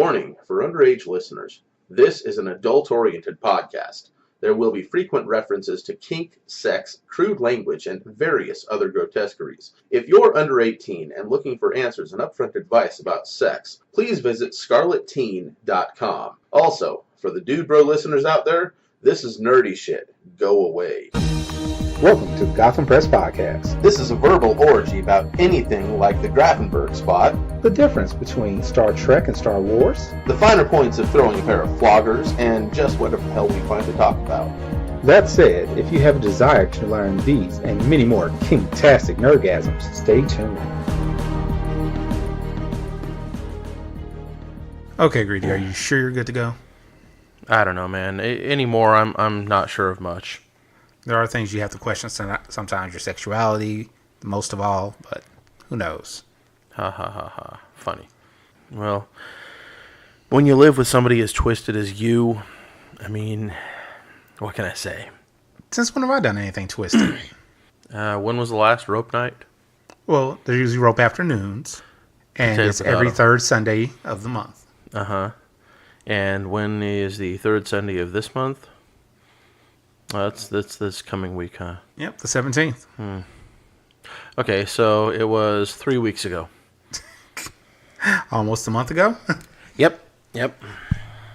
Warning for underage listeners. This is an adult-oriented podcast. There will be frequent references to kink, sex, crude language, and various other grotesqueries. If you're under 18 and looking for answers and upfront advice about sex, please visit scarletteen.com. Also, for the dude bro listeners out there, this is nerdy shit. Go away. Welcome to the Gotham Press Podcast. This is a verbal orgy about anything like the Grafenberg spot, The difference between Star Trek and Star Wars, the finer points of throwing a pair of floggers, and just whatever the hell we find to talk about. That said, if you have a desire to learn these and many more kinktastic nerdgasms, stay tuned. Okay, Greedy, are you sure you're good to go? I don't know, man. Anymore, I'm not sure of much. There are things you have to question sometimes, your sexuality, most of all, but who knows? Ha ha ha ha. Funny. Well, when you live with somebody as twisted as you, I mean, what can I say? Since when have I done anything twisted? When was the last rope night? Well, there's usually rope afternoons, and it's every third Sunday of the month. Uh-huh. And when is the third Sunday of this month? That's this coming week, huh? Yep, the 17th. Okay, so it was 3 weeks ago. Almost a month ago? Yep.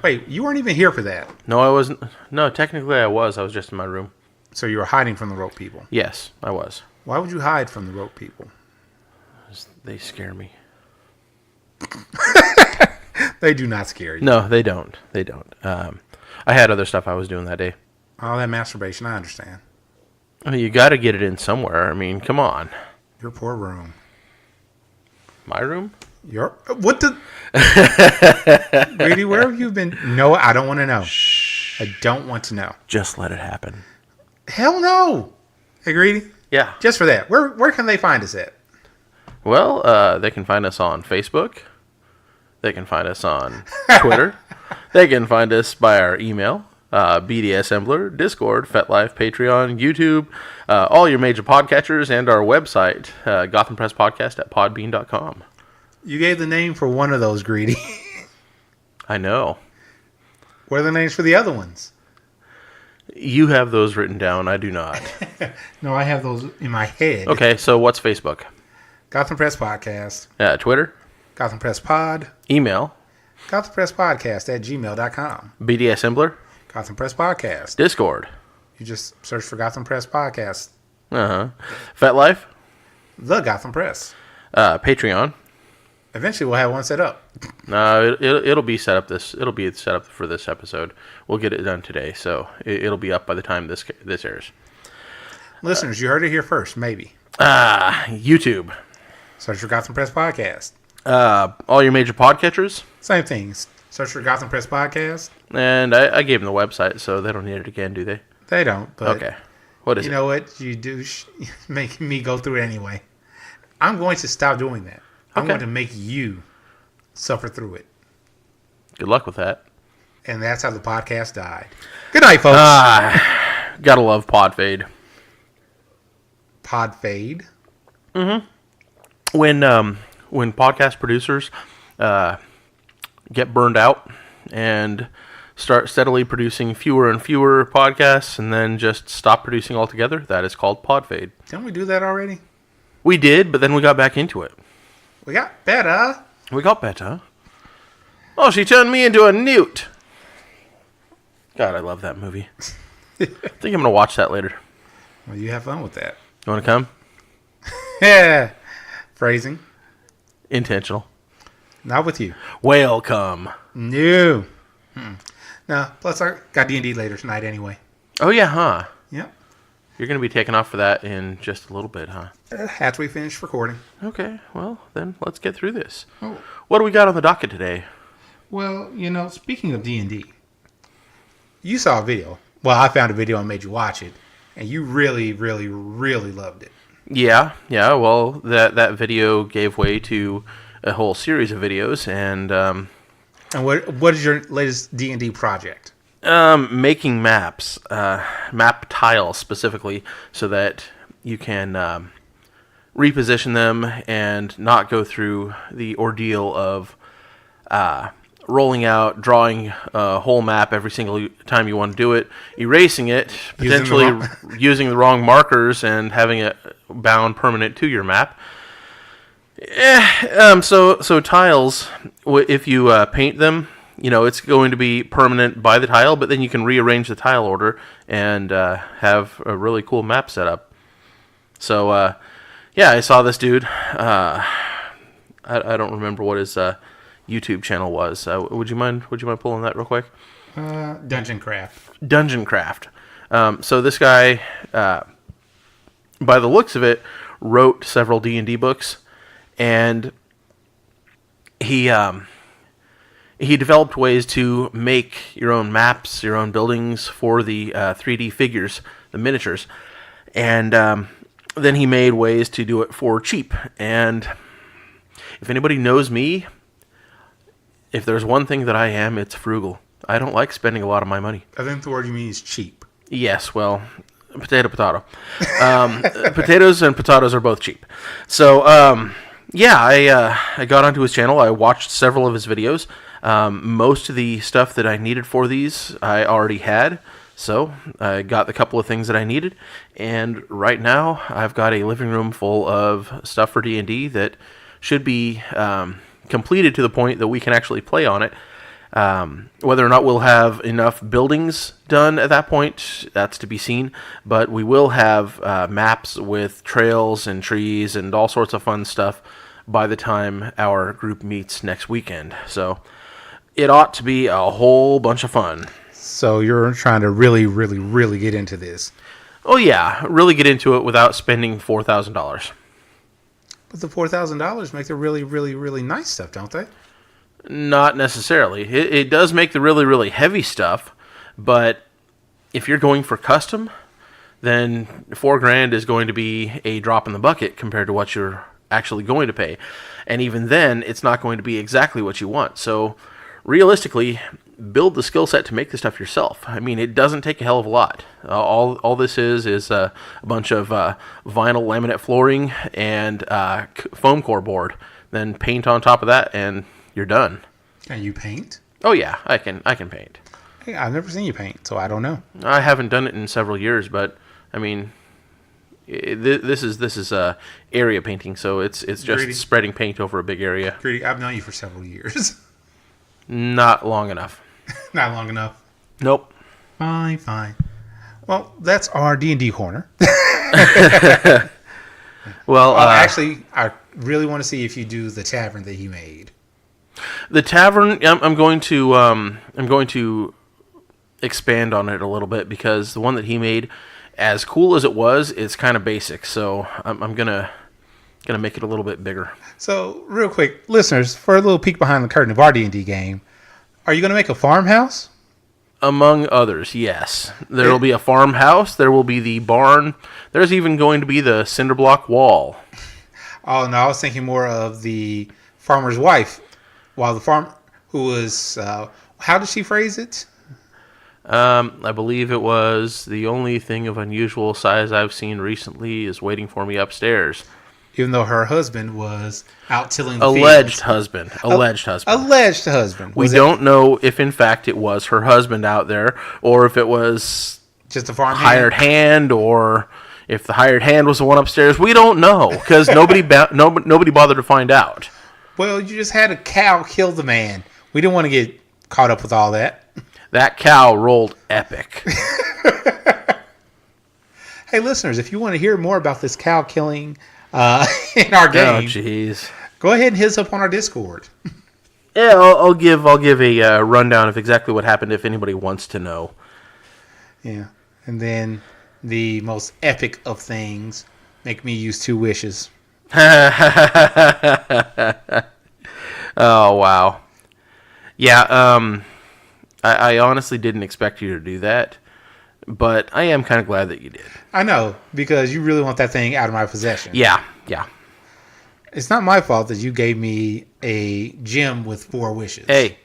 Wait, you weren't even here for that. No, I wasn't. No, technically I was. I was just in my room. So you were hiding from the rope people. Yes, I was. Why would you hide from the rope people? They scare me. They do not scare you. No, they don't. I had other stuff I was doing that day. All that masturbation, I understand. You got to get it in somewhere. I mean, come on. Your poor room. My room? What the? Greedy, where have you been? No, I don't want to know. Shh. I don't want to know. Just let it happen. Hell no. Hey, Greedy? Yeah. Just for that. Where can they find us at? Well, they can find us on Facebook. They can find us on Twitter. They can find us by our email. BDSembler, Discord, FetLife, Patreon, YouTube, all your major podcatchers, and our website, Gotham Press Podcast at podbean.com. You gave the name for one of those, Greedy. I know. What are the names for the other ones? You have those written down. I do not. No, I have those in my head. Okay, so what's Facebook? Gotham Press Podcast. Twitter? Gotham Press Pod. Email? Gotham Press Podcast at gmail.com. BDSembler? Gotham Press Podcast. Discord? You just search for Gotham Press Podcast. FetLife? The Gotham Press. Patreon? Eventually, we'll have one set up. No, it'll be set up. It'll be set up for this episode. We'll get it done today, so it'll be up by the time this airs. Listeners, you heard it here first. Maybe. YouTube. Search for Gotham Press Podcast. All your major podcatchers. Same things. Search for Gotham Press Podcast. And I gave them the website, so they don't need it again, do they? They don't. But okay. What is it? You know what? You do making me go through it anyway. I'm going to stop doing that. I'm going to make you suffer through it. Good luck with that. And that's how the podcast died. Good night, folks. Gotta love pod fade. Pod fade? Mm-hmm. When podcast producers get burned out and start steadily producing fewer and fewer podcasts and then just stop producing altogether, that is called pod fade. Didn't we do that already? We did, but then we got back into it. We got better. Oh, she turned me into a newt. God, I love that movie. I think I'm going to watch that later. Well, you have fun with that. You want to come? Yeah. Phrasing. Intentional. Not with you. Welcome. No. No, plus I got D&D later tonight anyway. Oh, yeah, huh? Yep. You're going to be taking off for that in just a little bit, huh? After we finish recording. Okay, well, then let's get through this. Oh. What do we got on the docket today? Well, speaking of D&D, you saw a video. Well, I found a video and made you watch it, and you really, really, really loved it. Yeah, well, that video gave way to a whole series of videos, and what is your latest D&D project? Making maps, map tiles specifically, so that you can reposition them and not go through the ordeal of rolling out, drawing a whole map every single time you want to do it, erasing it, potentially using the wrong markers and having it bound permanent to your map. So tiles, if you paint them, it's going to be permanent by the tile, but then you can rearrange the tile order and have a really cool map set up. So, I saw this dude. I don't remember what his YouTube channel was. Would you mind pulling that real quick? Dungeon Craft. So this guy, by the looks of it, wrote several D&D books, and he developed ways to make your own maps, your own buildings for the 3D figures, the miniatures, and then he made ways to do it for cheap. And if anybody knows me, if there's one thing that I am, it's frugal. I don't like spending a lot of my money. I think the word you mean is cheap. Yes, well, potato. Potatoes and potatoes are both cheap. So, I got onto his channel. I watched several of his videos. Most of the stuff that I needed for these, I already had. So, I got the couple of things that I needed. And right now, I've got a living room full of stuff for D&D that should be completed to the point that we can actually play on it. Whether or not we'll have enough buildings done at that point, that's to be seen. But we will have maps with trails and trees and all sorts of fun stuff by the time our group meets next weekend. So it ought to be a whole bunch of fun. So you're trying to really, really, really get into this. Oh yeah, really get into it without spending $4,000. But the $4,000 make the really, really, really nice stuff, don't they? Not necessarily. It does make the really, really heavy stuff, but if you're going for custom, then $4,000 is going to be a drop in the bucket compared to what you're actually going to pay. And even then, it's not going to be exactly what you want. So realistically, build the skill set to make the stuff yourself. I mean, it doesn't take a hell of a lot. All this is a bunch of vinyl laminate flooring and foam core board. Then paint on top of that, and you're done. Can you paint? Oh yeah, I can paint. Hey, I've never seen you paint, so I don't know. I haven't done it in several years, but I mean, this is area painting, so it's just Greedy. Spreading paint over a big area. Greedy, I've known you for several years. Not long enough. Not long enough. Nope. Fine. Well, that's our D&D corner. Well, actually, I really want to see if you do the tavern that he made. The tavern, I'm going to expand on it a little bit, because the one that he made, as cool as it was, it's kind of basic. So I'm gonna make it a little bit bigger. So, real quick, listeners, for a little peek behind the curtain of our D&D game, are you going to make a farmhouse? Among others, yes. There will be a farmhouse. There will be the barn. There's even going to be the cinder block wall. Oh, no, I was thinking more of the farmer's wife. While the farm, who was, how did she phrase it? I believe it was, the only thing of unusual size I've seen recently is waiting for me upstairs. Even though her husband was out tilling the Alleged fields. Alleged husband. We don't know if, in fact, it was her husband out there, or if it was just a farm hired hand, or if the hired hand was the one upstairs. We don't know, because nobody bothered to find out. Well, you just had a cow kill the man. We didn't want to get caught up with all that. That cow rolled epic. Hey, listeners, if you want to hear more about this cow killing in our game, oh, jeez, go ahead and hit us up on our Discord. Yeah, I'll give a rundown of exactly what happened if anybody wants to know. Yeah, and then the most epic of things, make me use 2 wishes. Oh, wow. Yeah, I honestly didn't expect you to do that, but I am kind of glad that you did. I know, because you really want that thing out of my possession. Yeah. It's not my fault that you gave me a gem with 4 wishes. Hey.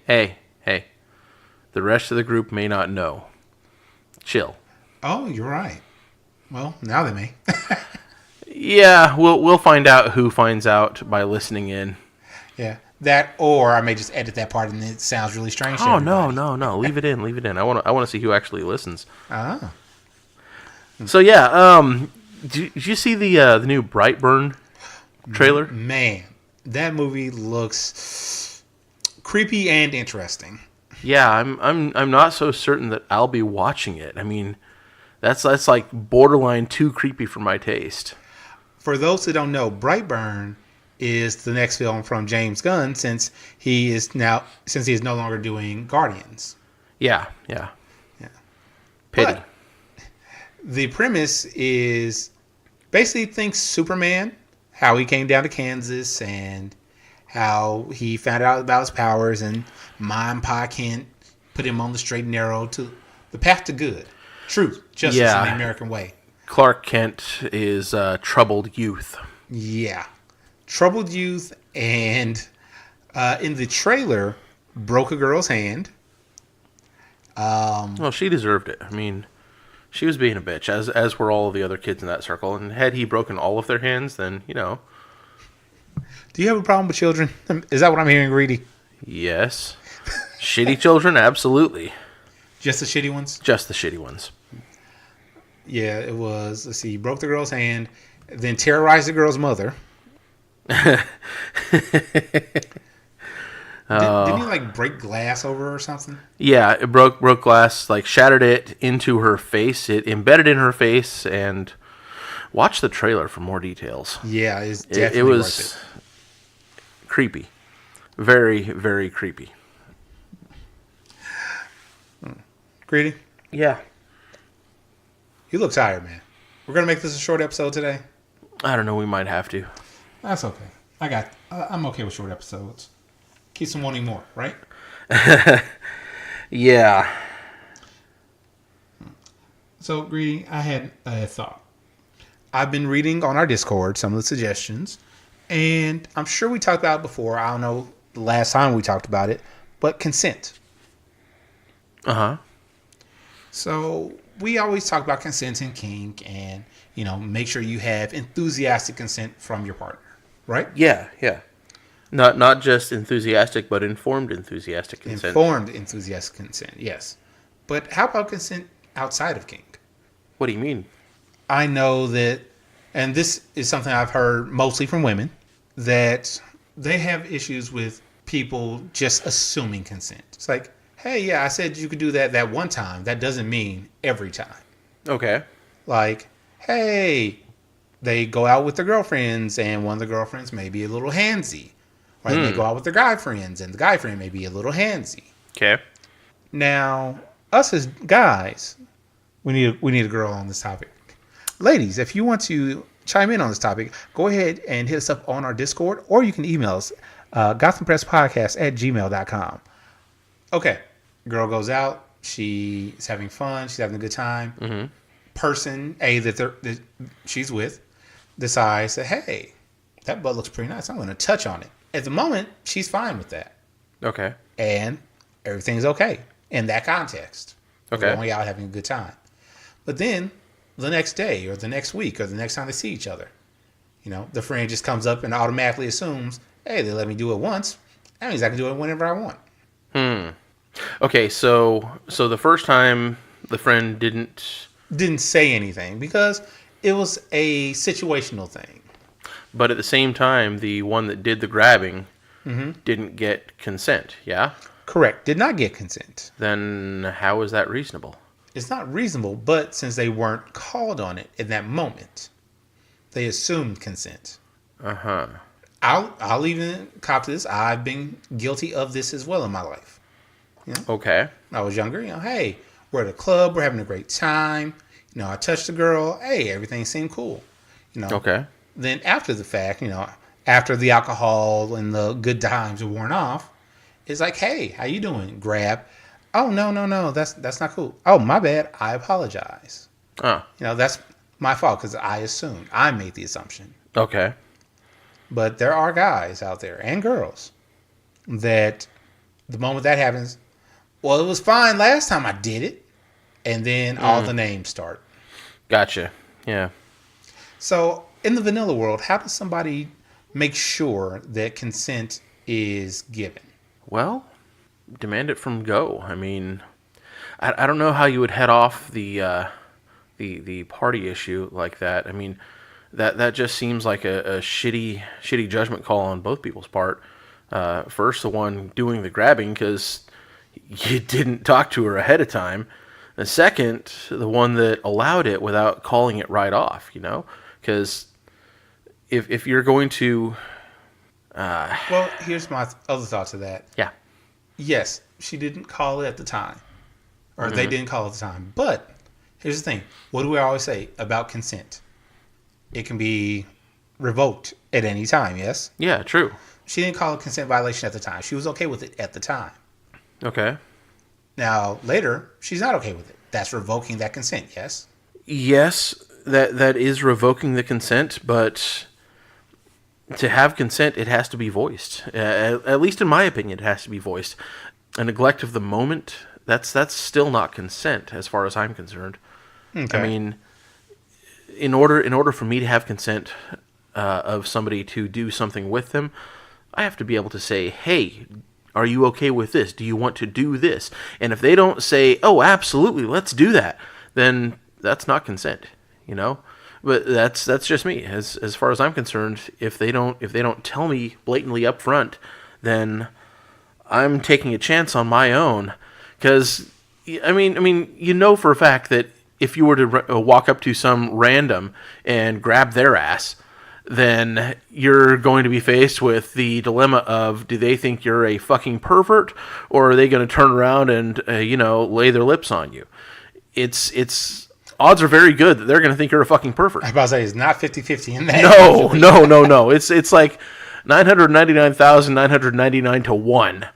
The rest of the group may not know. Chill. Oh, you're right. Well, now they may. Yeah, we'll find out who finds out by listening in. Yeah. That, or I may just edit that part and it sounds really strange. Oh, no. Leave it in. I want to see who actually listens. Ah. So, yeah. Did you see the new Brightburn trailer? Man, that movie looks creepy and interesting. Yeah, I'm not so certain that I'll be watching it. I mean, that's like borderline too creepy for my taste. For those who don't know, Brightburn is the next film from James Gunn since he is no longer doing Guardians. Yeah. Pity. But the premise is basically think Superman, how he came down to Kansas and how he found out about his powers and Ma and Pa Kent put him on the straight and narrow to the path to good, truth, justice in the American way. Clark Kent is troubled youth. Yeah. Troubled youth, and in the trailer, broke a girl's hand. Well, she deserved it. I mean, she was being a bitch, as were all of the other kids in that circle. And had he broken all of their hands, then, you know. Do you have a problem with children? Is that what I'm hearing, Greedy? Yes. Shitty children, absolutely. Just the shitty ones? Just the shitty ones. Yeah, it was. Let's see. He broke the girl's hand, then terrorized the girl's mother. Didn't he like break glass over her or something? Yeah, it broke glass, like shattered it into her face. It embedded in her face, and watch the trailer for more details. Yeah, it's definitely it was worth it. Creepy, very, very creepy. Greedy? Yeah. You look tired, man. We're gonna make this a short episode today. I don't know. We might have to. That's okay. I'm okay with short episodes. Keeps them wanting more, right? Yeah. So, Greedy, I had a thought. I've been reading on our Discord some of the suggestions, and I'm sure we talked about it before. I don't know the last time we talked about it, but consent. Uh-huh. So, we always talk about consent and kink and, make sure you have enthusiastic consent from your partner, right? Yeah. Not just enthusiastic, but informed enthusiastic consent. Informed enthusiastic consent, yes. But how about consent outside of kink? What do you mean? I know that, and this is something I've heard mostly from women, that they have issues with people just assuming consent. It's like, hey, yeah, I said you could do that one time. That doesn't mean every time. Okay. Like, hey, they go out with their girlfriends, and one of the girlfriends may be a little handsy. Right? They go out with their guy friends, and the guy friend may be a little handsy. Okay. Now, us as guys, we need a girl on this topic. Ladies, if you want to chime in on this topic, go ahead and hit us up on our Discord, or you can email us, Gotham Press Podcast @gmail.com. Okay, girl goes out, she's having fun, she's having a good time. Mm-hmm. Person A that she's with decides that, hey, that butt looks pretty nice, I'm going to touch on it. At the moment, she's fine with that. Okay. And everything's okay in that context. Okay. We're only out having a good time. But then the next day or the next week or the next time they see each other, the friend just comes up and automatically assumes, hey, they let me do it once. That means I can do it whenever I want. Okay, so the first time the friend didn't say anything because it was a situational thing. But at the same time, the one that did the grabbing didn't get consent, yeah? Correct. Did not get consent. Then how is that reasonable? It's not reasonable, but since they weren't called on it in that moment, they assumed consent. Uh-huh. I'll even cop to this. I've been guilty of this as well in my life. Okay. I was younger, hey, we're at a club, we're having a great time. I touched the girl, hey, everything seemed cool. Okay. Then after the fact, after the alcohol and the good times are worn off, it's like, hey, how you doing? Grab. Oh, no, that's not cool. Oh, my bad. I apologize. Oh. That's my fault because I made the assumption. Okay. But there are guys out there and girls that the moment that happens, well, it was fine last time I did it. And then all the names start. Gotcha. Yeah. So in the vanilla world, how does somebody make sure that consent is given? Well, demand it from go. I mean, I don't know how you would head off the party issue like that. I mean, that just seems like a shitty judgment call on both people's part. First, the one doing the grabbing because you didn't talk to her ahead of time. And second, the one that allowed it without calling it right off, you know? Because if you're going to... Well, here's my other thought to that. Yeah. Yes, she didn't call it at the time. Or they didn't call it at the time. But here's the thing. What do we always say about consent? It can be revoked at any time, yes? Yeah, true. She didn't call it consent violation at the time. She was okay with it at the time. Okay. Now, later, she's not okay with it. That's revoking that consent, yes? Yes, that is revoking the consent, but to have consent, it has to be voiced. At least in my opinion, it has to be voiced. A neglect of the moment, that's still not consent, as far as I'm concerned. Okay. I mean, in order for me to have consent of somebody to do something with them, I have to be able to say, hey, are you okay with this? Do you want to do this? And if they don't say, oh, absolutely, let's do that, then that's not consent, you know? But that's just me. As far as I'm concerned, if they don't tell me blatantly up front, then I'm taking a chance on my own. Because I mean, you know for a fact that if you were to walk up to some random and grab their ass, then you're going to be faced with the dilemma of, do they think you're a fucking pervert, or are they going to turn around and lay their lips on you? It's odds are very good that they're going to think you're a fucking pervert. I was about to say, it's not 50-50 in that. No. It's like 999,999 to 1.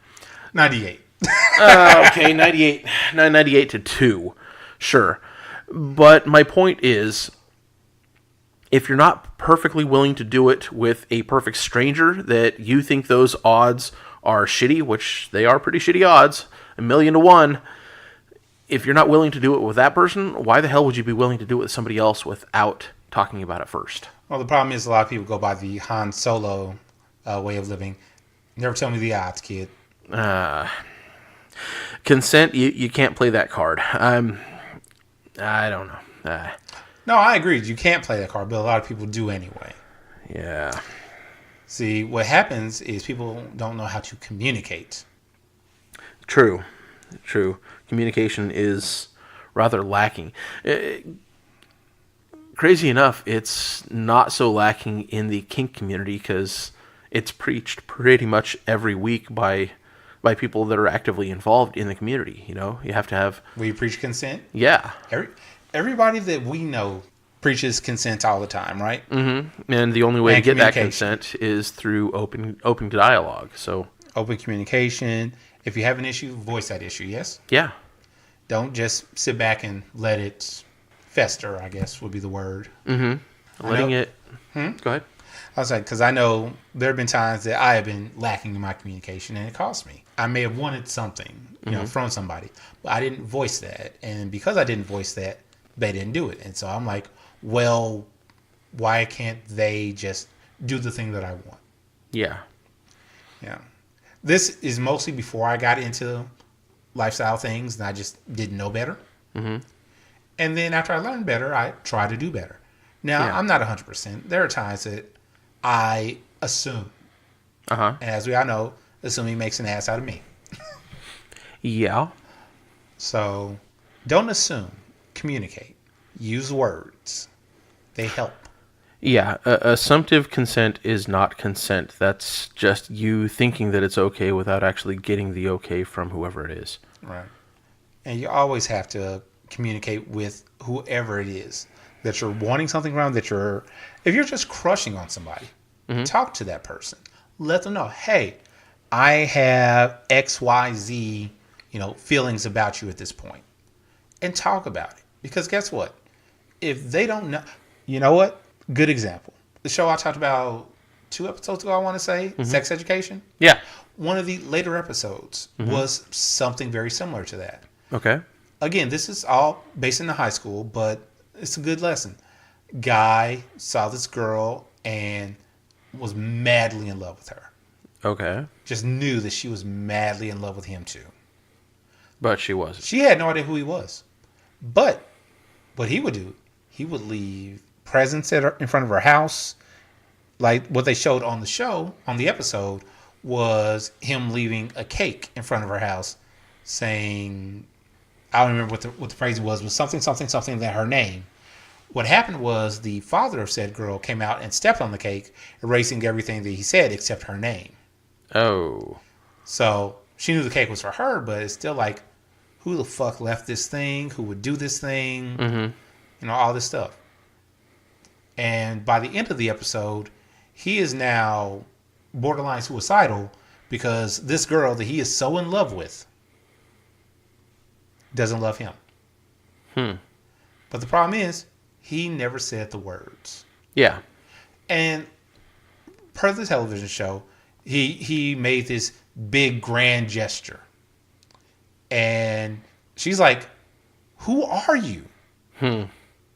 98. Okay, 998 to 2. Sure. But my point is, if you're not perfectly willing to do it with a perfect stranger that you think those odds are shitty, which they are pretty shitty odds, 1,000,000 to 1, if you're not willing to do it with that person, why the hell would you be willing to do it with somebody else without talking about it first? Well, the problem is a lot of people go by the Han Solo way of living. Never tell me the odds, kid. Consent, you can't play that card. I don't know. No, I agree. You can't play that card, but a lot of people do anyway. Yeah. See, what happens is people don't know how to communicate. True. Communication is rather lacking. Crazy enough, it's not so lacking in the kink community because it's preached pretty much every week by people that are actively involved in the community. You know, you have to have... We preach consent? Yeah. Everybody that we know preaches consent all the time, right? Mm-hmm. And the only way to get that consent is through open dialogue. So open communication. If you have an issue, voice that issue, yes? Yeah. Don't just sit back and let it fester, I guess would be the word. Mm-hmm. Letting it... Go ahead. I was like, because I know there have been times that I have been lacking in my communication and it cost me. I may have wanted something, from somebody, but I didn't voice that. And because I didn't voice that, they didn't do it. And so I'm like, well, why can't they just do the thing that I want? Yeah. Yeah. This is mostly before I got into lifestyle things and I just didn't know better. Mm-hmm. And then after I learned better, I try to do better. Now, I'm not 100%. There are times that I assume. And as we all know, assuming makes an ass out of me. Yeah. So don't assume. Communicate. Use words. They help. Yeah. Assumptive consent is not consent. That's just you thinking that it's okay without actually getting the okay from whoever it is. Right. And you always have to communicate with whoever it is that you're wanting something from, if you're just crushing on somebody, talk to that person. Let them know, hey, I have XYZ, feelings about you at this point. And talk about it. Because guess what? If they don't know, you know what? Good example. The show I talked about 2 episodes ago, I want to say, Sex Education. Yeah. One of the later episodes was something very similar to that. Okay. Again, this is all based in the high school, but it's a good lesson. Guy saw this girl and was madly in love with her. Okay. Just knew that she was madly in love with him too. But she wasn't. She had no idea who he was. But what he would do, he would leave presents in front of her house. Like what they showed on the show, on the episode, was him leaving a cake in front of her house saying, I don't remember what the phrase was something, that her name. What happened was the father of said girl came out and stepped on the cake, erasing everything that he said except her name. Oh. So she knew the cake was for her, but it's still like, who the fuck left this thing? Who would do this thing? Mm-hmm. You know, all this stuff. And by the end of the episode, he is now borderline suicidal because this girl that he is so in love with doesn't love him. But the problem is, he never said the words. Yeah. And per the television show, he made this big grand gesture. And she's like, who are you?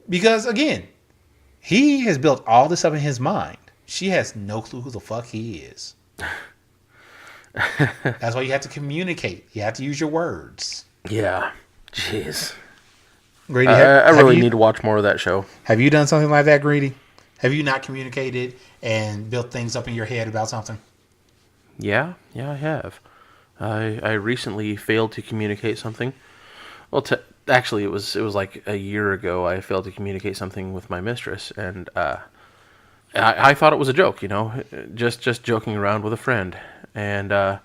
Because again, he has built all this up in his mind. She has no clue who the fuck he is. That's why you have to communicate. You have to use your words. Yeah. Jeez. Grady, I really need to watch more of that show. Have you done something like that, Grady? Have you not communicated and built things up in your head about something? Yeah, I have. I recently failed to communicate something. Well, actually, it was like a year ago. I failed to communicate something with my mistress, and I thought it was a joke, you know, just joking around with a friend, and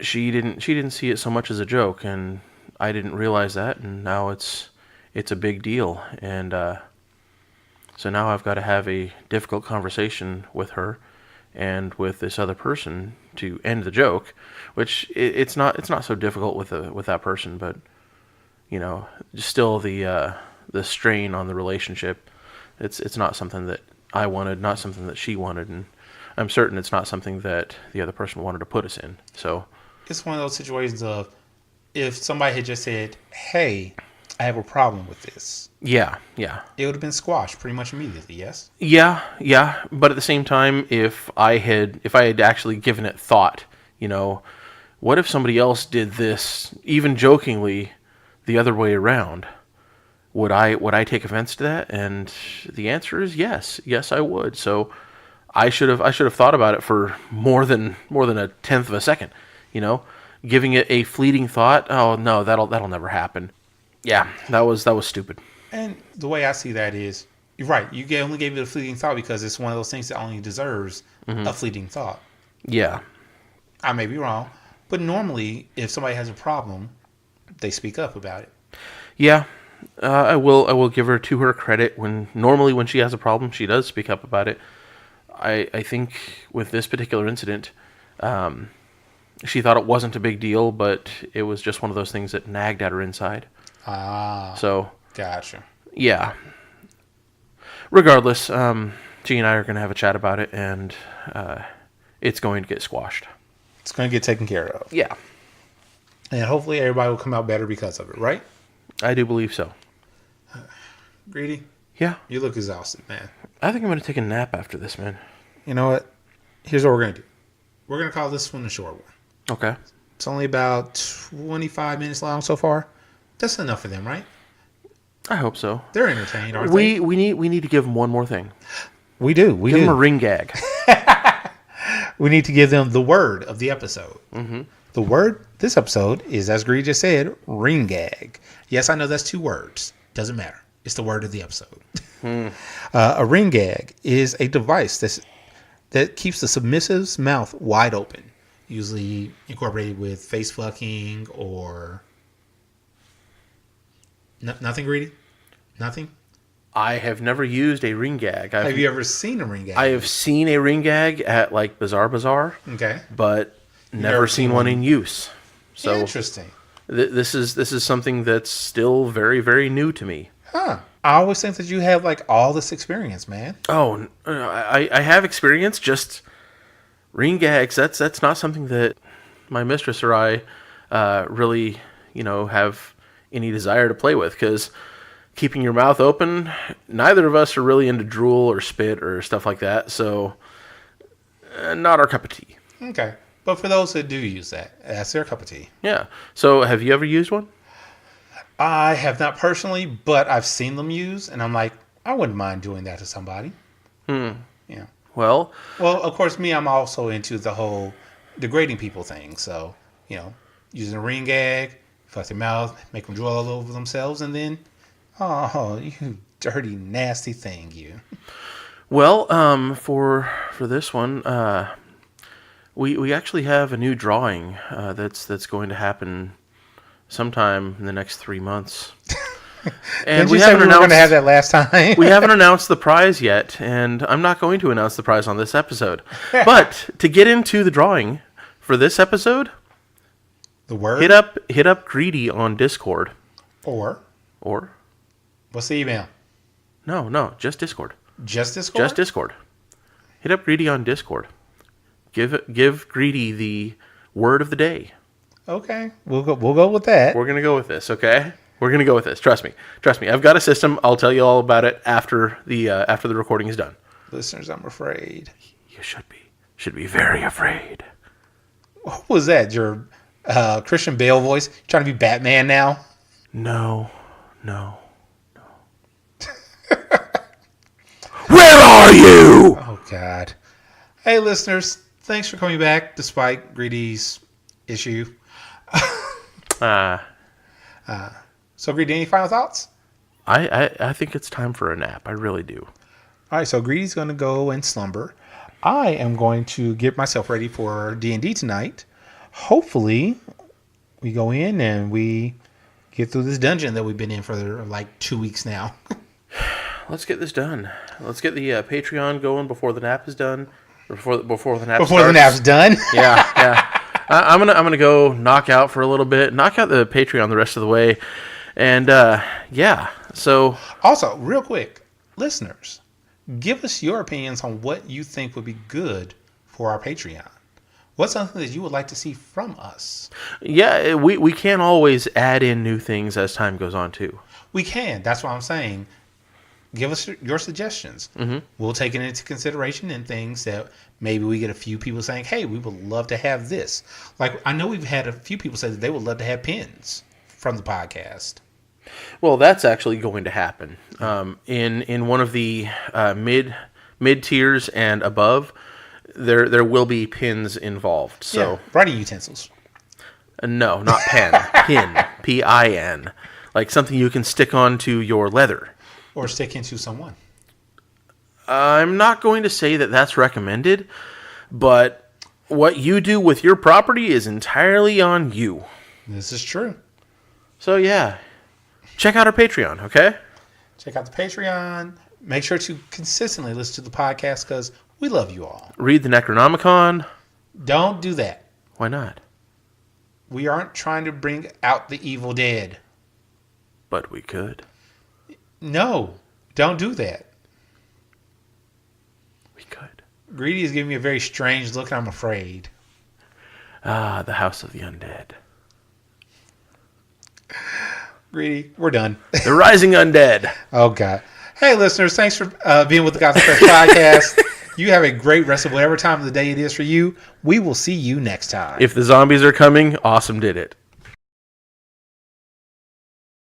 she didn't see it so much as a joke, and I didn't realize that, and now it's a big deal, and so now I've got to have a difficult conversation with her and with this other person to end the joke, which it's not so difficult with that person, but you know, still the strain on the relationship. It's not something that I wanted, not something that she wanted, and I'm certain it's not something that the other person wanted to put us in. So it's one of those situations of, if somebody had just said, "Hey, I have a problem with this," yeah, it would have been squashed pretty much immediately. Yes. Yeah. But at the same time, if I had actually given it thought, you know, what if somebody else did this, even jokingly, the other way around? Would I take offense to that? And the answer is yes. Yes, I would. So I should have thought about it for more than a tenth of a second. You know, giving it a fleeting thought. Oh no, that'll never happen. Yeah, that was stupid. And the way I see that is, you're right. You only gave it a fleeting thought because it's one of those things that only deserves a fleeting thought. Yeah, I may be wrong, but normally, if somebody has a problem, they speak up about it. Yeah. I will give her to her credit. When she has a problem, she does speak up about it. I think with this particular incident, she thought it wasn't a big deal, but it was just one of those things that nagged at her inside. Ah. So. Gotcha. Yeah. Regardless, she and I are going to have a chat about it, and it's going to get squashed. It's going to get taken care of. Yeah. And hopefully everybody will come out better because of it, right? I do believe so. Greedy? Yeah. You look exhausted, man. I think I'm going to take a nap after this, man. You know what? Here's what we're going to do. We're going to call this one a short one. Okay. It's only about 25 minutes long so far. That's enough for them, right? I hope so. They're entertained, aren't they? We need to give them one more thing. We do. Give them a ring gag. We need to give them the word of the episode. Mm-hmm. The word this episode is, as Greedy just said, ring gag. Yes, I know that's 2 words. Doesn't matter. It's the word of the episode. A ring gag is a device that keeps the submissive's mouth wide open, usually incorporated with face fucking or... nothing, Greedy? Nothing? I have never used a ring gag. Have you ever seen a ring gag? I have seen a ring gag at like Bazaar, Okay. but never seen one in use. So interesting. This is something that's still very, very new to me. Huh. I always think that you have like all this experience, man. Oh, I have experience. Just ring gags. That's not something that my mistress or I really, have any desire to play with, because keeping your mouth open, neither of us are really into drool or spit or stuff like that. So, not our cup of tea. Okay. But for those that do use that, that's their cup of tea. Yeah. So have you ever used one? I have not personally, but I've seen them use, and I'm like, I wouldn't mind doing that to somebody. Yeah. Well, Well, of course, I'm also into the whole degrading people thing. So, using a ring gag, fuck their mouth, make them draw all over themselves, and then, oh, you dirty, nasty thing, you. Well, for this one, we actually have a new drawing that's going to happen sometime in the next 3 months. And we were going to have that last time. We haven't announced the prize yet, and I'm not going to announce the prize on this episode. But to get into the drawing for this episode, the word hit up Greedy on Discord. Or what's the email? No, just Discord. Just Discord? Just Discord. Hit up Greedy on Discord. Give Greedy the word of the day. Okay, we'll go with that. We're gonna go with this, okay? We're gonna go with this. Trust me. I've got a system. I'll tell you all about it after the recording is done. Listeners, I'm afraid. You should be very afraid. What was that? Your Christian Bale voice? You trying to be Batman now? No. Where are you? Oh God. Hey, listeners, thanks for coming back despite Greedy's issue. So, Greedy, any final thoughts? I think it's time for a nap. I really do. All right, so Greedy's going to go and slumber. I am going to get myself ready for D&D tonight. Hopefully, we go in and we get through this dungeon that we've been in for like 2 weeks now. Let's get this done. Let's get the Patreon going before the nap is done. Before the nap Before starts. the nap's done? Yeah. I'm gonna go knock out for a little bit. Knock out the Patreon the rest of the way. And, yeah. So. Also, real quick, listeners, give us your opinions on what you think would be good for our Patreon. What's something that you would like to see from us? Yeah, we can always add in new things as time goes on, too. We can. That's what I'm saying. Give us your suggestions. Mm-hmm. We'll take it into consideration in things that maybe we get a few people saying, hey, we would love to have this. Like, I know we've had a few people say that they would love to have pins from the podcast. Well, that's actually going to happen. In one of the mid tiers and above, there will be pins involved. So yeah, writing utensils. No, not pen. Pin. P-I-N. Like something you can stick onto your leather. Or stick into someone. I'm not going to say that that's recommended, but what you do with your property is entirely on you. This is true. So, yeah. Check out our Patreon, okay? Check out the Patreon. Make sure to consistently listen to the podcast because we love you all. Read the Necronomicon. Don't do that. Why not? We aren't trying to bring out the evil dead. But we could. No, don't do that. We could. Greedy is giving me a very strange look, and I'm afraid. Ah, the House of the Undead. Greedy, we're done. The Rising Undead. Oh, God. Hey, listeners, thanks for being with the Gotham Press Podcast. You have a great rest of whatever time of the day it is for you. We will see you next time. If the zombies are coming, Awesome did it.